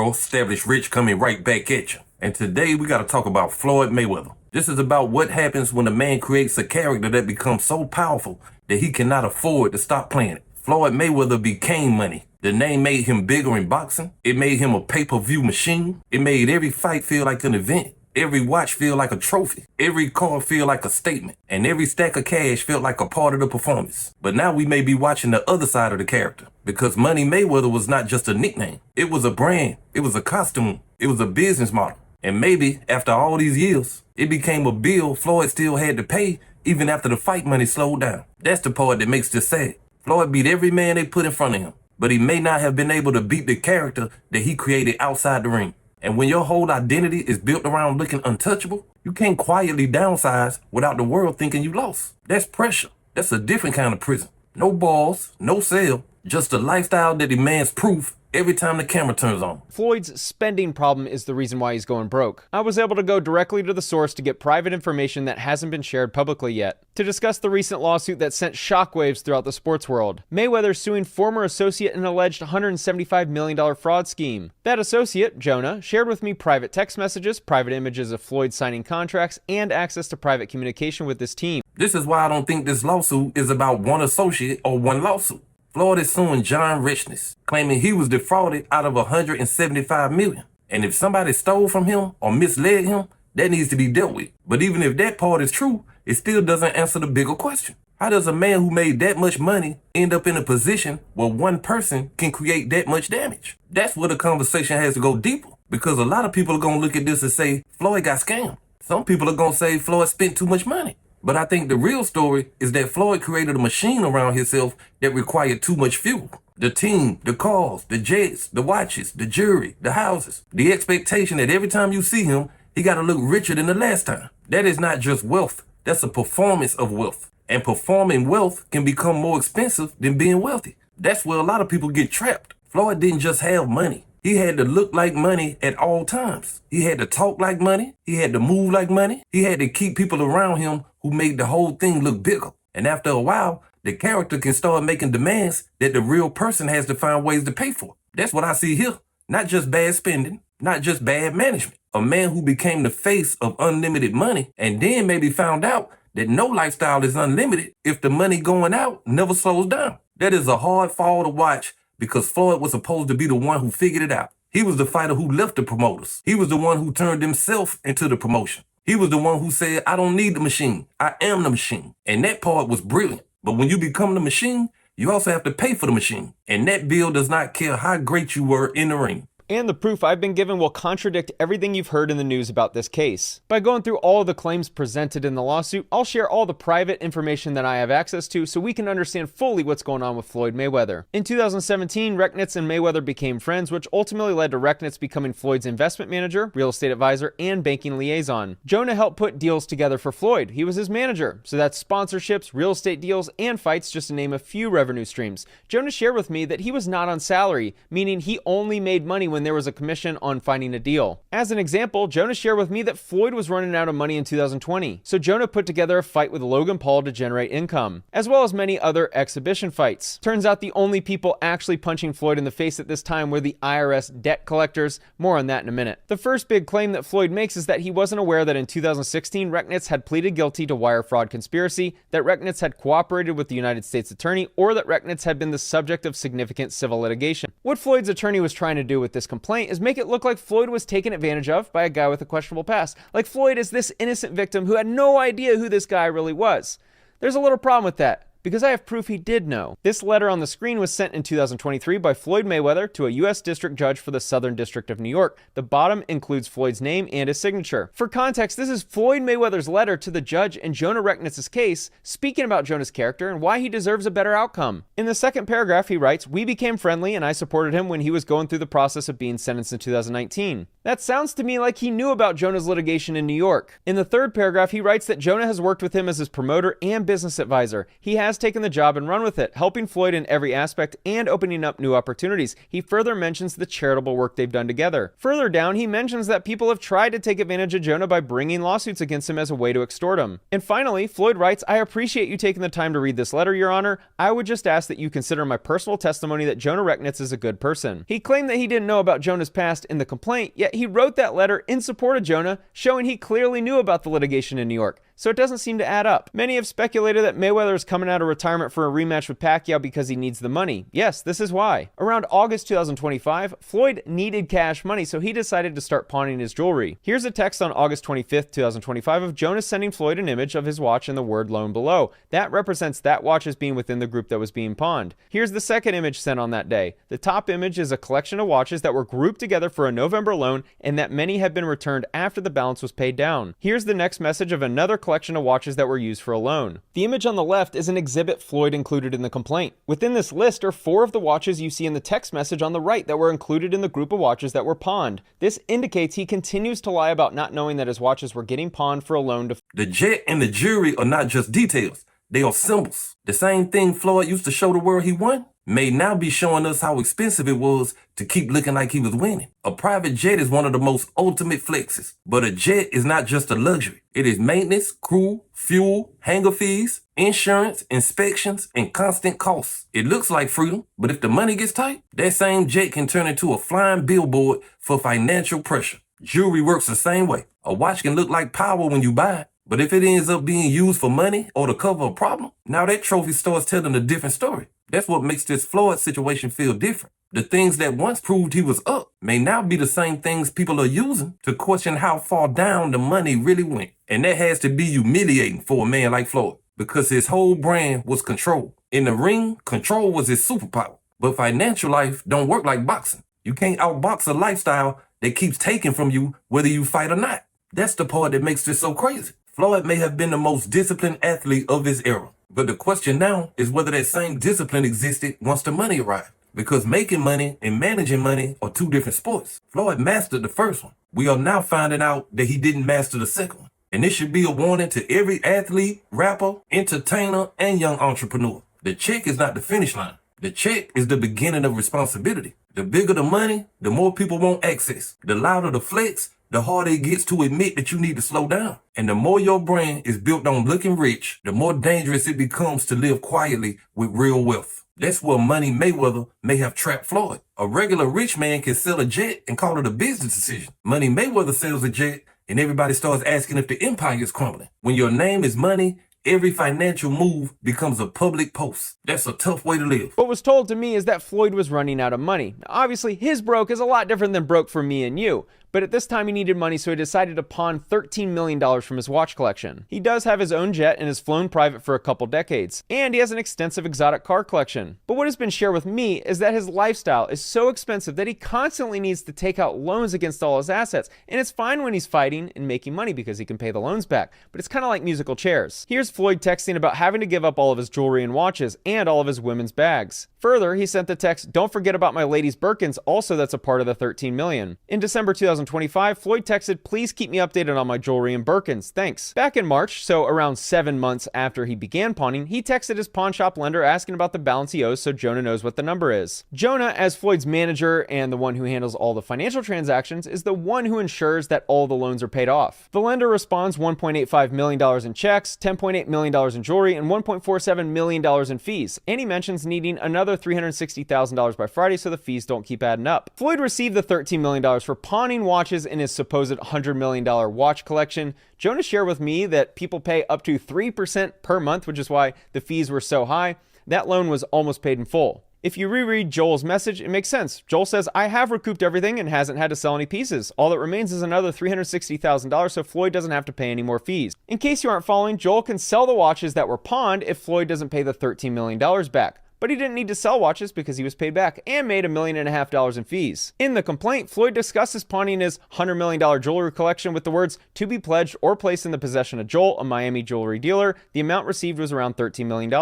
y'all? Established Rich coming right back at you. And today we got to talk about Floyd Mayweather. This is about what happens when a man creates a character that becomes so powerful that he cannot afford to stop playing it. Floyd Mayweather became money. The name made him bigger in boxing. It made him a pay-per-view machine. It made every fight feel like an event. Every watch feel like a trophy. Every car feel like a statement. And every stack of cash felt like a part of the performance. But now we may be watching the other side of the character. Because Money Mayweather was not just a nickname. It was a brand. It was a costume. It was a business model. And maybe after all these years, it became a bill Floyd still had to pay even after the fight money slowed down. That's the part that makes this sad. Floyd beat every man they put in front of him. But he may not have been able to beat the character that he created outside the ring. And when your whole identity is built around looking untouchable, you can't quietly downsize without the world thinking you lost. That's pressure. That's a different kind of prison. No balls, no cell, just a lifestyle that demands proof every time the camera turns on. Floyd's spending problem is the reason why he's going broke. I was able to go directly to the source to get private information that hasn't been shared publicly yet, to discuss the recent lawsuit that sent shockwaves throughout the sports world. Mayweather suing former associate in an alleged $175 million fraud scheme. That associate, Jonah, shared with me private text messages, private images of Floyd signing contracts, and access to private communication with this team. This is why I don't think this lawsuit is about one associate or one lawsuit. Floyd is suing John Richness, claiming he was defrauded out of $175 million. And if somebody stole from him or misled him, that needs to be dealt with. But even if that part is true, it still doesn't answer the bigger question. How does a man who made that much money end up in a position where one person can create that much damage? That's where the conversation has to go deeper. Because a lot of people are going to look at this and say, Floyd got scammed. Some people are going to say Floyd spent too much money. But I think the real story is that Floyd created a machine around himself that required too much fuel. The team, the cars, the jets, the watches, the jewelry, the houses. The expectation that every time you see him, he got to look richer than the last time. That is not just wealth. That's a performance of wealth. And performing wealth can become more expensive than being wealthy. That's where a lot of people get trapped. Floyd didn't just have money. He had to look like money at all times. He had to talk like money. He had to move like money. He had to keep people around him who made the whole thing look bigger. And after a while, the character can start making demands that the real person has to find ways to pay for. That's what I see here. Not just bad spending, not just bad management. A man who became the face of unlimited money and then maybe found out that no lifestyle is unlimited if the money going out never slows down. That is a hard fall to watch because Floyd was supposed to be the one who figured it out. He was the fighter who left the promoters. He was the one who turned himself into the promotion. He was the one who said, I don't need the machine. I am the machine. And that part was brilliant. But when you become the machine, you also have to pay for the machine. And that bill does not care how great you were in the ring. And the proof I've been given will contradict everything you've heard in the news about this case. By going through all of the claims presented in the lawsuit, I'll share all the private information that I have access to so we can understand fully what's going on with Floyd Mayweather. In 2017, Rechnitz and Mayweather became friends, which ultimately led to Rechnitz becoming Floyd's investment manager, real estate advisor, and banking liaison. Jonah helped put deals together for Floyd. He was his manager. So that's sponsorships, real estate deals, and fights, just to name a few revenue streams. Jonah shared with me that he was not on salary, meaning he only made money when there was a commission on finding a deal. As an example, Jonah shared with me that Floyd was running out of money in 2020, so Jonah put together a fight with Logan Paul to generate income, as well as many other exhibition fights. Turns out the only people actually punching Floyd in the face at this time were the IRS debt collectors. More on that in a minute. The first big claim that Floyd makes is that he wasn't aware that in 2016, Rechnitz had pleaded guilty to wire fraud conspiracy, that Rechnitz had cooperated with the United States attorney, or that Rechnitz had been the subject of significant civil litigation. What Floyd's attorney was trying to do with this complaint is make it look like Floyd was taken advantage of by a guy with a questionable past. Like Floyd is this innocent victim who had no idea who this guy really was. There's a little problem with that, because I have proof he did know. This letter on the screen was sent in 2023 by Floyd Mayweather to a U.S. district judge for the Southern District of New York. The bottom includes Floyd's name and his signature. For context, this is Floyd Mayweather's letter to the judge in Jonah Rechnitz's case, speaking about Jonah's character and why he deserves a better outcome. In the second paragraph, he writes, "We became friendly and I supported him when he was going through the process of being sentenced in 2019. That sounds to me like he knew about Jonah's litigation in New York." In the third paragraph, he writes that Jonah has worked with him as his promoter and business advisor. He has has taken the job and run with it, helping Floyd in every aspect and opening up new opportunities. He further mentions the charitable work they've done together. Further down, he mentions that people have tried to take advantage of Jonah by bringing lawsuits against him as a way to extort him. And finally, Floyd writes, "I appreciate you taking the time to read this letter, Your Honor. I would just ask that you consider my personal testimony that Jonah Rechnitz is a good person." He claimed that he didn't know about Jonah's past in the complaint, yet he wrote that letter in support of Jonah, showing he clearly knew about the litigation in New York. So it doesn't seem to add up. Many have speculated that Mayweather is coming out of retirement for a rematch with Pacquiao because he needs the money. Yes, this is why. Around August 2025, Floyd needed cash money, so he decided to start pawning his jewelry. Here's a text on August 25th, 2025 of Jonah sending Floyd an image of his watch and the word loan below. That represents that watch as being within the group that was being pawned. Here's the second image sent on that day. The top image is a collection of watches that were grouped together for a November loan and that many have been returned after the balance was paid down. Here's the next message of another collection of watches that were used for a loan. The image on the left is an exhibit Floyd included in the complaint. Within this list are 4 of the watches you see in the text message on the right that were included in the group of watches that were pawned. This indicates he continues to lie about not knowing that his watches were getting pawned for a loan to... The jet and the jewelry are not just details. They are symbols. The same thing Floyd used to show the world he won may now be showing us how expensive it was to keep looking like he was winning. A private jet is one of the most ultimate flexes, but a jet is not just a luxury. It is maintenance, crew, fuel, hangar fees, insurance, inspections, and constant costs. It looks like freedom, but if the money gets tight, that same jet can turn into a flying billboard for financial pressure. Jewelry works the same way. A watch can look like power when you buy it, but if it ends up being used for money or to cover a problem, now that trophy starts telling a different story. That's what makes this Floyd situation feel different. The things that once proved he was up may now be the same things people are using to question how far down the money really went. And that has to be humiliating for a man like Floyd, because his whole brand was control. In the ring, control was his superpower. But financial life don't work like boxing. You can't outbox a lifestyle that keeps taking from you whether you fight or not. That's the part that makes this so crazy. Floyd may have been the most disciplined athlete of his era, but the question now is whether that same discipline existed once the money arrived. Because making money and managing money are 2 different sports. Floyd mastered the first one. We are now finding out that he didn't master the second one. And this should be a warning to every athlete, rapper, entertainer, and young entrepreneur. The check is not the finish line. The check is the beginning of responsibility. The bigger the money, the more people want access. The louder the flex, the harder it gets to admit that you need to slow down. And the more your brand is built on looking rich, the more dangerous it becomes to live quietly with real wealth. That's where Money Mayweather may have trapped Floyd. A regular rich man can sell a jet and call it a business decision. Money Mayweather sells a jet and everybody starts asking if the empire is crumbling. When your name is money, every financial move becomes a public post. That's a tough way to live. What was told to me is that Floyd was running out of money. Now, obviously, his broke is a lot different than broke for me and you. But at this time he needed money, so he decided to pawn $13 million from his watch collection. He does have his own jet and has flown private for a couple decades. And he has an extensive exotic car collection. But what has been shared with me is that his lifestyle is so expensive that he constantly needs to take out loans against all his assets. And it's fine when he's fighting and making money because he can pay the loans back. But it's kind of like musical chairs. Here's Floyd texting about having to give up all of his jewelry and watches and all of his women's bags. Further, he sent the text, "Don't forget about my ladies' Birkins, also that's a part of the $13 million. In December 2025, Floyd texted, "Please keep me updated on my jewelry and Birkins, thanks." Back in March, so around 7 months after he began pawning, he texted his pawn shop lender asking about the balance he owes so Jonah knows what the number is. Jonah, as Floyd's manager and the one who handles all the financial transactions, is the one who ensures that all the loans are paid off. The lender responds $1.85 million in checks, $10.8 million in jewelry, and $1.47 million in fees. And he mentions needing another $360,000 by Friday so the fees don't keep adding up. Floyd received the $13 million for pawning watches in his supposed $100 million watch collection. Jonah shared with me that people pay up to 3% per month, which is why the fees were so high. That loan was almost paid in full. If you reread Joel's message, it makes sense. Joel says, "I have recouped everything and hasn't had to sell any pieces. All that remains is another $360,000 so Floyd doesn't have to pay any more fees." In case you aren't following, Joel can sell the watches that were pawned if Floyd doesn't pay the $13 million back. but he didn't need to sell watches because he was paid back and made $1.5 million in fees. In the complaint, Floyd discusses pawning his $100 million jewelry collection with the words, "to be pledged or placed in the possession of Joel, a Miami jewelry dealer." The amount received was around $13 million.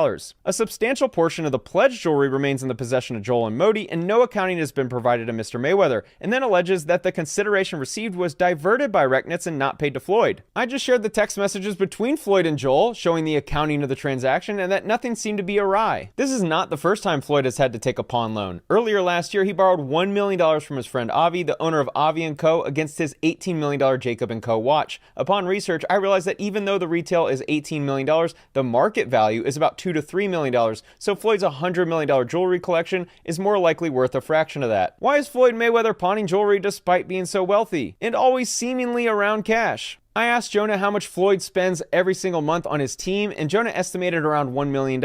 A substantial portion of the pledged jewelry remains in the possession of Joel and Modi, and no accounting has been provided to Mr. Mayweather, and then alleges that the consideration received was diverted by Recknitz and not paid to Floyd. I just shared the text messages between Floyd and Joel, showing the accounting of the transaction and that nothing seemed to be awry. This is not the first time Floyd has had to take a pawn loan. Earlier last year, he borrowed $1 million from his friend Avi, the owner of Avi & Co., against his $18 million Jacob & Co. watch. Upon research, I realized that even though the retail is $18 million, the market value is about $2 to $3 million, so Floyd's $100 million jewelry collection is more likely worth a fraction of that. Why is Floyd Mayweather pawning jewelry despite being so wealthy and always seemingly around cash? I asked Jonah how much Floyd spends every single month on his team, and Jonah estimated around $1 million,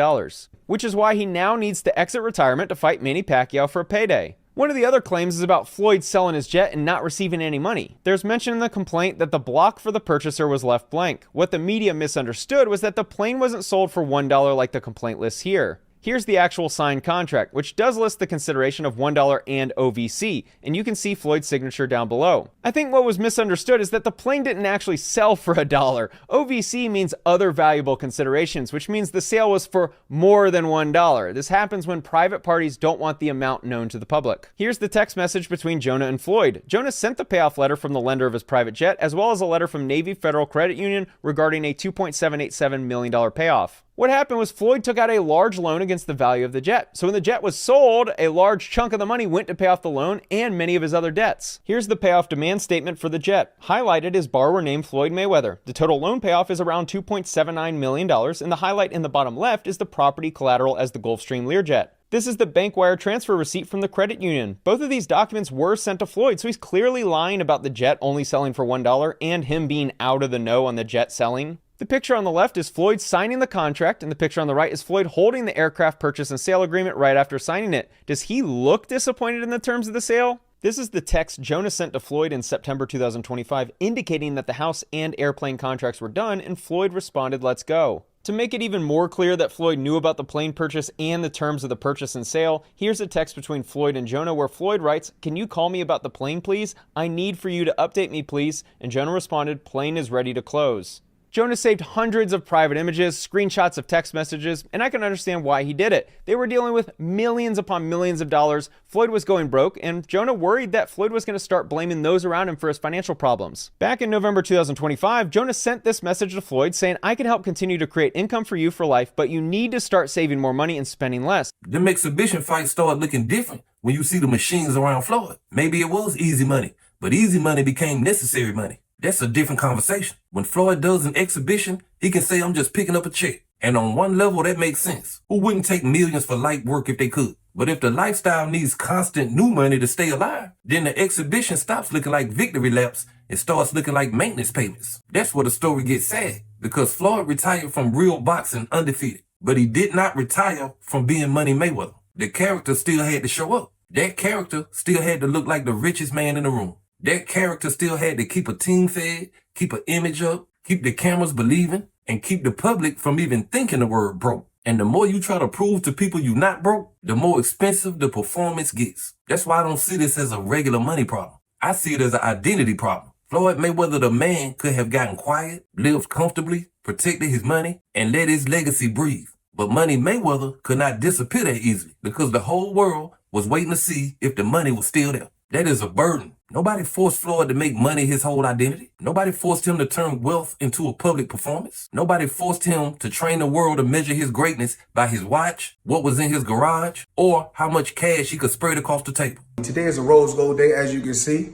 which is why he now needs to exit retirement to fight Manny Pacquiao for a payday. One of the other claims is about Floyd selling his jet and not receiving any money. There's mention in the complaint that the block for the purchaser was left blank. What the media misunderstood was that the plane wasn't sold for $1 like the complaint lists here. Here's the actual signed contract, which does list the consideration of $1 and OVC, and you can see Floyd's signature down below. I think what was misunderstood is that the plane didn't actually sell for $1. OVC means other valuable considerations, which means the sale was for more than $1. This happens when private parties don't want the amount known to the public. Here's the text message between Jonah and Floyd. Jonah sent the payoff letter from the lender of his private jet, as well as a letter from Navy Federal Credit Union regarding a $2.787 million payoff. What happened was Floyd took out a large loan against the value of the jet. So when the jet was sold, a large chunk of the money went to pay off the loan and many of his other debts. Here's the payoff demand statement for the jet. Highlighted is borrower named Floyd Mayweather. The total loan payoff is around $2.79 million, and the highlight in the bottom left is the property collateral as the Gulfstream Learjet. This is the bank wire transfer receipt from the credit union. Both of these documents were sent to Floyd, so he's clearly lying about the jet only selling for $1 and him being out of the know on the jet selling. The picture on the left is Floyd signing the contract, and the picture on the right is Floyd holding the aircraft purchase and sale agreement right after signing it. Does he look disappointed in the terms of the sale? This is the text Jonah sent to Floyd in September 2025, indicating that the house and airplane contracts were done, and Floyd responded, "Let's go." To make it even more clear that Floyd knew about the plane purchase and the terms of the purchase and sale, here's a text between Floyd and Jonah where Floyd writes, "Can you call me about the plane, please? I need for you to update me, please." And Jonah responded, "Plane is ready to close." Jonah saved hundreds of private images, screenshots of text messages, and I can understand why he did it. They were dealing with millions upon millions of dollars. Floyd was going broke, and Jonah worried that Floyd was going to start blaming those around him for his financial problems. Back in November 2025, Jonah sent this message to Floyd saying, "I can help continue to create income for you for life, but you need to start saving more money and spending less." Them exhibition fights start looking different when you see the machines around Floyd. Maybe it was easy money, but easy money became necessary money. That's a different conversation. When Floyd does an exhibition, he can say, "I'm just picking up a check." And on one level, that makes sense. Who wouldn't take millions for light work if they could? But if the lifestyle needs constant new money to stay alive, then the exhibition stops looking like victory laps and starts looking like maintenance payments. That's where the story gets sad, because Floyd retired from real boxing undefeated, but he did not retire from being Money Mayweather. The character still had to show up. That character still had to look like the richest man in the room. That character still had to keep a team fed, keep an image up, keep the cameras believing, and keep the public from even thinking the word broke. And the more you try to prove to people you're not broke, the more expensive the performance gets. That's why I don't see this as a regular money problem. I see it as an identity problem. Floyd Mayweather, the man, could have gotten quiet, lived comfortably, protected his money, and let his legacy breathe. But Money Mayweather could not disappear that easily because the whole world was waiting to see if the money was still there. That is a burden. Nobody forced Floyd to make money his whole identity. Nobody forced him to turn wealth into a public performance. Nobody forced him to train the world to measure his greatness by his watch, what was in his garage, or how much cash he could spread across the table. Today is a rose gold day, as you can see.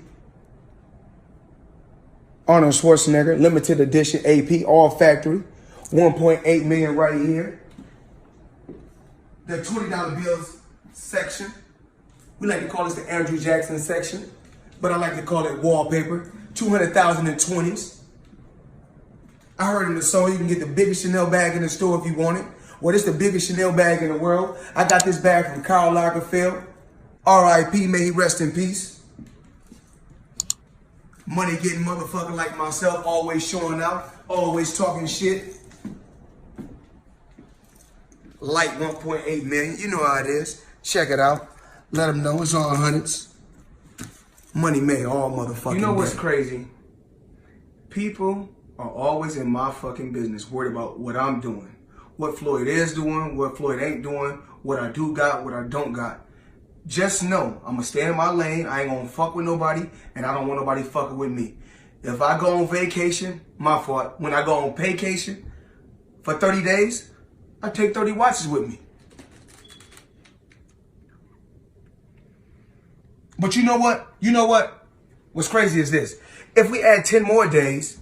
Arnold Schwarzenegger, limited edition AP, all factory. 1.8 million right here. The $20 bills section. We like to call this the Andrew Jackson section, but I like to call it wallpaper. 200,000 in 20s. I heard in the song you can get the biggest Chanel bag in the store if you want it. Well, it's the biggest Chanel bag in the world. I got this bag from Karl Lagerfeld. R.I.P. May he rest in peace. Money getting motherfucker like myself, always showing out, always talking shit. Like 1.8 million. You know how it is. Check it out. Let them know it's all hundreds. Money made all motherfucking You know what's day. crazy? People are always in my fucking business, worried about what I'm doing, what Floyd is doing, what Floyd ain't doing, what I do got, what I don't got. Just know, I'm gonna stay in my lane. I ain't gonna fuck with nobody, and I don't want nobody fucking with me. If I go on vacation, my fault. When I go on vacation for 30 days, I take 30 watches with me. But you know what? You know what? What's crazy is this. If we add 10 more days,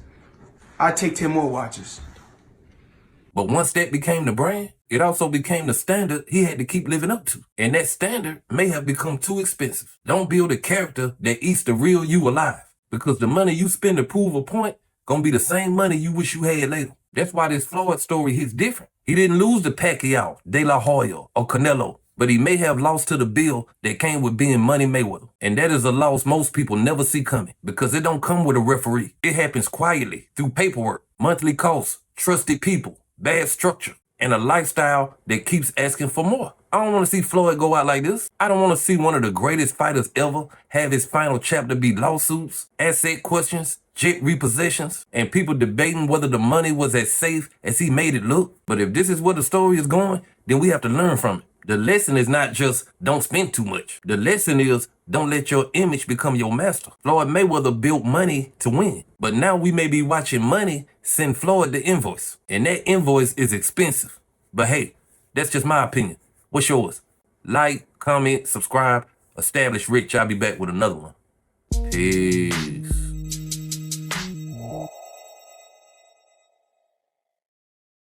I take 10 more watches. But once that became the brand, it also became the standard he had to keep living up to. And that standard may have become too expensive. Don't build a character that eats the real you alive, because the money you spend to prove a point gonna be the same money you wish you had later. That's why this Floyd story hits different. He didn't lose to Pacquiao, De La Hoya, or Canelo, but he may have lost to the bill that came with being Money Mayweather. And that is a loss most people never see coming, because it don't come with a referee. It happens quietly through paperwork, monthly costs, trusted people, bad structure, and a lifestyle that keeps asking for more. I don't want to see Floyd go out like this. I don't want to see one of the greatest fighters ever have his final chapter be lawsuits, asset questions, jet repossessions, and people debating whether the money was as safe as he made it look. But if this is where the story is going, then we have to learn from it. The lesson is not just don't spend too much. The lesson is don't let your image become your master. Floyd Mayweather built money to win, but now we may be watching money send Floyd the invoice, and that invoice is expensive. But hey, that's just my opinion. What's yours? Like, comment, subscribe. Established Rich. I'll be back with another one. Peace.